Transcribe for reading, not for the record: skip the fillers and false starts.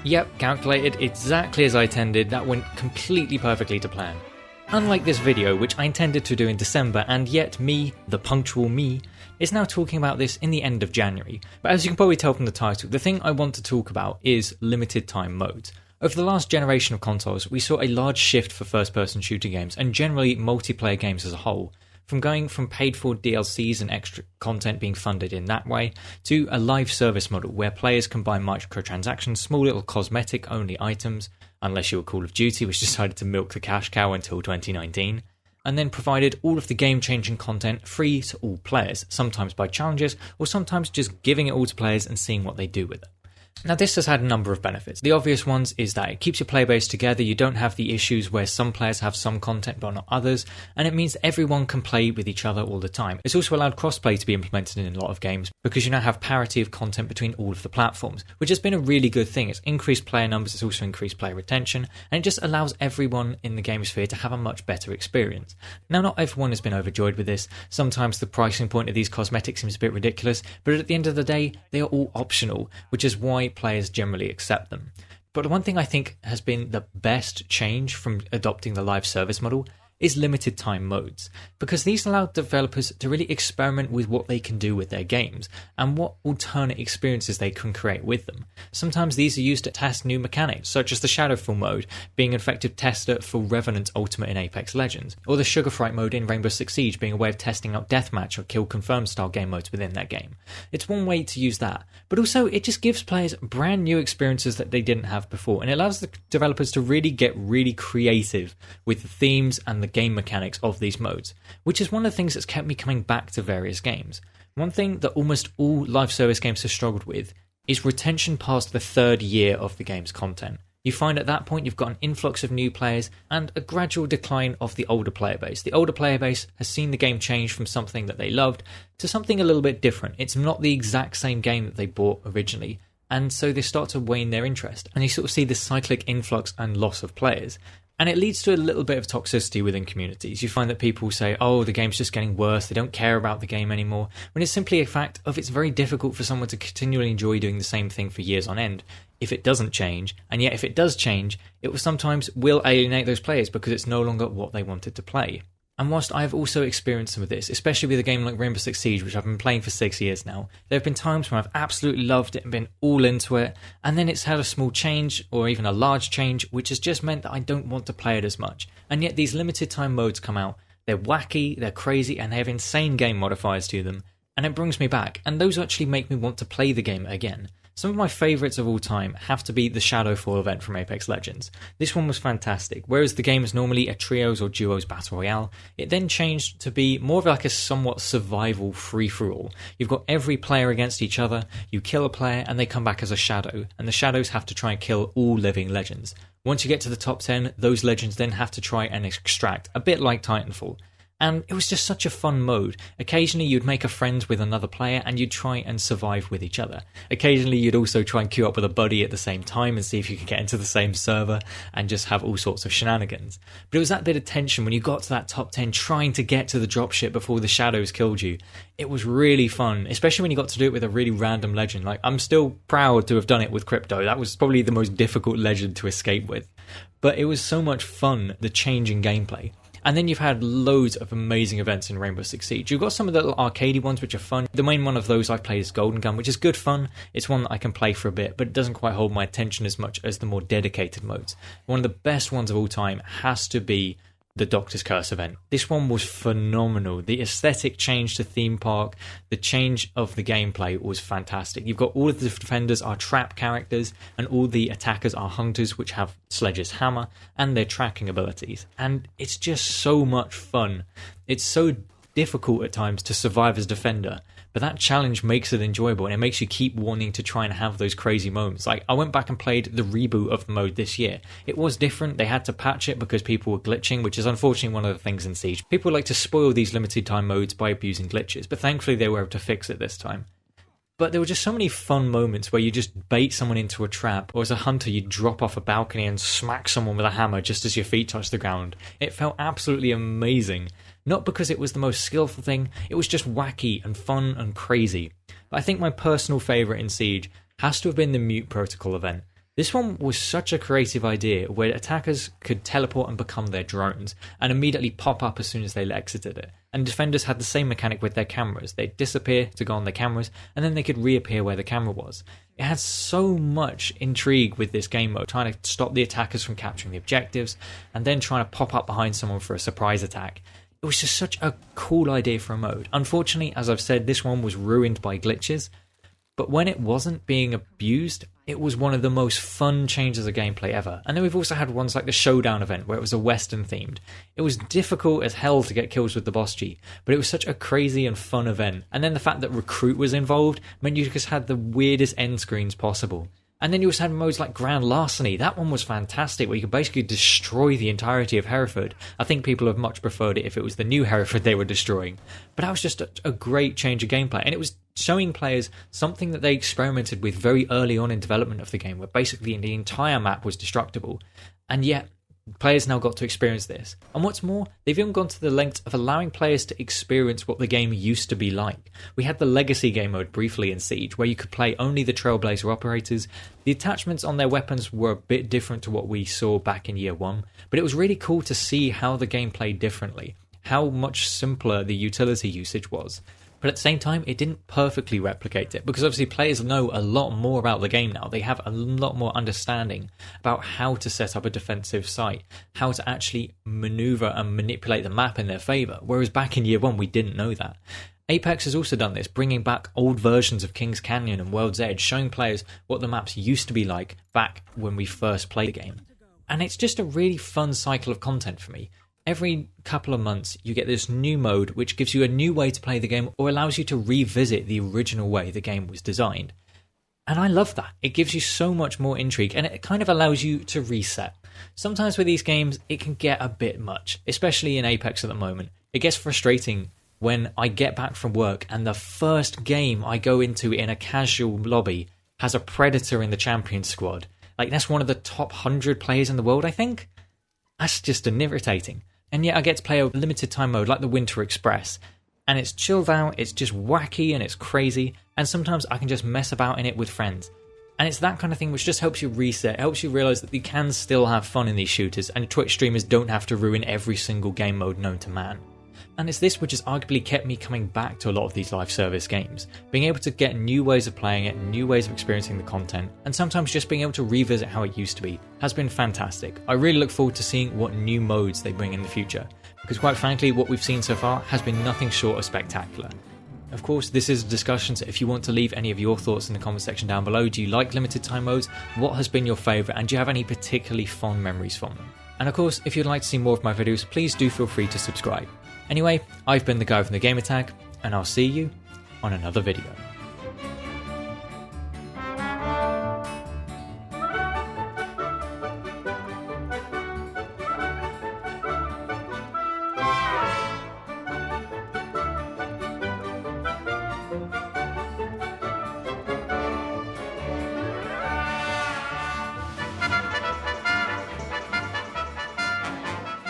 Yep, calculated exactly as I intended, that went completely perfectly to plan. Unlike this video, which I intended to do in December, and yet me, the punctual me, is now talking about this in the end of January. But as you can probably tell from the title, the thing I want to talk about is limited time modes. Over the last generation of consoles, we saw a large shift for first-person shooter games, and generally multiplayer games as a whole. From going from paid-for DLCs and extra content being funded in that way, to a live service model where players can buy microtransactions, small little cosmetic-only items, unless you were Call of Duty, which decided to milk the cash cow until 2019, and then provided all of the game-changing content free to all players, sometimes by challenges, or sometimes just giving it all to players and seeing what they do with it. Now this has had a number of benefits. The obvious ones is that it keeps your player base together, you don't have the issues where some players have some content but not others, and it means everyone can play with each other all the time. It's also allowed crossplay to be implemented in a lot of games because you now have parity of content between all of the platforms, which has been a really good thing. It's increased player numbers, it's also increased player retention, and it just allows everyone in the game sphere to have a much better experience. Now not everyone has been overjoyed with this, sometimes the pricing point of these cosmetics seems a bit ridiculous, but at the end of the day they are all optional, which is why players generally accept them. But the one thing I think has been the best change from adopting the live service model is limited time modes, because these allow developers to really experiment with what they can do with their games and what alternate experiences they can create with them. Sometimes these are used to test new mechanics, such as the Shadowfall mode being an effective tester for Revenant Ultimate in Apex Legends, or the Sugar Fright mode in Rainbow Six Siege being a way of testing out deathmatch or kill confirm style game modes within that game. It's one way to use that, but also it just gives players brand new experiences that they didn't have before, and it allows the developers to really get really creative with the themes and the game mechanics of these modes, which is one of the things that's kept me coming back to various games. One thing that almost all live service games have struggled with is retention past the third year of the game's content. You find at that point you've got an influx of new players and a gradual decline of the older player base. The older player base has seen the game change from something that they loved to something a little bit different. It's not the exact same game that they bought originally, and so they start to wane their interest, and you sort of see this cyclic influx and loss of players. And it leads to a little bit of toxicity within communities. You find that people say, oh, the game's just getting worse, they don't care about the game anymore, when it's simply a fact of it's very difficult for someone to continually enjoy doing the same thing for years on end if it doesn't change, and yet if it does change, it will sometimes alienate those players because it's no longer what they wanted to play. And whilst I've also experienced some of this, especially with a game like Rainbow Six Siege, which I've been playing for 6 years now, there have been times when I've absolutely loved it and been all into it, and then it's had a small change, or even a large change, which has just meant that I don't want to play it as much. And yet these limited time modes come out, they're wacky, they're crazy, and they have insane game modifiers to them, and it brings me back, and those actually make me want to play the game again. Some of my favourites of all time have to be the Shadowfall event from Apex Legends. This one was fantastic. Whereas the game is normally a trios or duos battle royale, it then changed to be more of like a somewhat survival free-for-all. You've got every player against each other, you kill a player and they come back as a shadow, and the shadows have to try and kill all living legends. Once you get to the top 10, those legends then have to try and extract, a bit like Titanfall. And it was just such a fun mode. Occasionally you'd make a friend with another player and you'd try and survive with each other. Occasionally you'd also try and queue up with a buddy at the same time and see if you could get into the same server and just have all sorts of shenanigans. But it was that bit of tension when you got to that top 10 trying to get to the dropship before the shadows killed you. It was really fun, especially when you got to do it with a really random legend. Like, I'm still proud to have done it with Crypto. That was probably the most difficult legend to escape with. But it was so much fun, the change in gameplay. And then you've had loads of amazing events in Rainbow Six Siege. You've got some of the little arcadey ones which are fun. The main one of those I've played is Golden Gun, which is good fun. It's one that I can play for a bit, but it doesn't quite hold my attention as much as the more dedicated modes. One of the best ones of all time has to be the Doctor's Curse event. This one was phenomenal. The aesthetic change to theme park, the change of the gameplay was fantastic. You've got all of the defenders are trap characters and all the attackers are hunters, which have Sledge's hammer and their tracking abilities. And it's just so much fun. It's so difficult at times to survive as defender, but that challenge makes it enjoyable and it makes you keep wanting to try and have those crazy moments. Like, I went back and played the reboot of the mode this year. It was different. They had to patch it because people were glitching, which is unfortunately one of the things in Siege. People like to spoil these limited time modes by abusing glitches, but thankfully they were able to fix it this time. But there were just so many fun moments where you just bait someone into a trap, or as a hunter you drop off a balcony and smack someone with a hammer just as your feet touch the ground. It felt absolutely amazing. Not because it was the most skillful thing, it was just wacky and fun and crazy. But I think my personal favourite in Siege has to have been the Mute Protocol event. This one was such a creative idea where attackers could teleport and become their drones and immediately pop up as soon as they exited it. And defenders had the same mechanic with their cameras. They'd disappear to go on their cameras and then they could reappear where the camera was. It had so much intrigue with this game mode, trying to stop the attackers from capturing the objectives and then trying to pop up behind someone for a surprise attack. It was just such a cool idea for a mode. Unfortunately, as I've said, this one was ruined by glitches. But when it wasn't being abused, it was one of the most fun changes of gameplay ever. And then we've also had ones like the Showdown event where it was a Western themed. It was difficult as hell to get kills with the boss G, but it was such a crazy and fun event. And then the fact that Recruit was involved meant you just had the weirdest end screens possible. And then you also had modes like Grand Larceny. That one was fantastic, where you could basically destroy the entirety of Hereford. I think people have much preferred it if it was the new Hereford they were destroying. But that was just a great change of gameplay. And it was showing players something that they experimented with very early on in development of the game, where basically the entire map was destructible. And yet, players now got to experience this. And what's more, they've even gone to the length of allowing players to experience what the game used to be like. We had the Legacy game mode briefly in Siege, where you could play only the Trailblazer operators. The attachments on their weapons were a bit different to what we saw back in Year 1, but it was really cool to see how the game played differently, how much simpler the utility usage was. But at the same time, it didn't perfectly replicate it, because obviously players know a lot more about the game now. They have a lot more understanding about how to set up a defensive site, how to actually maneuver and manipulate the map in their favour, whereas back in Year 1 we didn't know that. Apex has also done this, bringing back old versions of King's Canyon and World's Edge, showing players what the maps used to be like back when we first played the game. And it's just a really fun cycle of content for me. Every couple of months you get this new mode which gives you a new way to play the game or allows you to revisit the original way the game was designed. And I love that. It gives you so much more intrigue and it kind of allows you to reset. Sometimes with these games it can get a bit much, especially in Apex at the moment. It gets frustrating when I get back from work and the first game I go into in a casual lobby has a Predator in the Champions squad. Like, that's one of the top 100 players in the world, I think. That's just irritating. And yet I get to play a limited time mode like the Winter Express. And it's chilled out, it's just wacky and it's crazy. And sometimes I can just mess about in it with friends. And it's that kind of thing which just helps you reset, helps you realise that you can still have fun in these shooters. And Twitch streamers don't have to ruin every single game mode known to man. And it's this which has arguably kept me coming back to a lot of these live service games. Being able to get new ways of playing it, new ways of experiencing the content, and sometimes just being able to revisit how it used to be has been fantastic. I really look forward to seeing what new modes they bring in the future, because quite frankly what we've seen so far has been nothing short of spectacular. Of course, this is a discussion, so if you want to leave any of your thoughts in the comment section down below. Do you like limited time modes? What has been your favourite, and do you have any particularly fond memories from them? And of course, if you'd like to see more of my videos, please do feel free to subscribe. Anyway, I've been the guy from the Gamertag, and I'll see you on another video.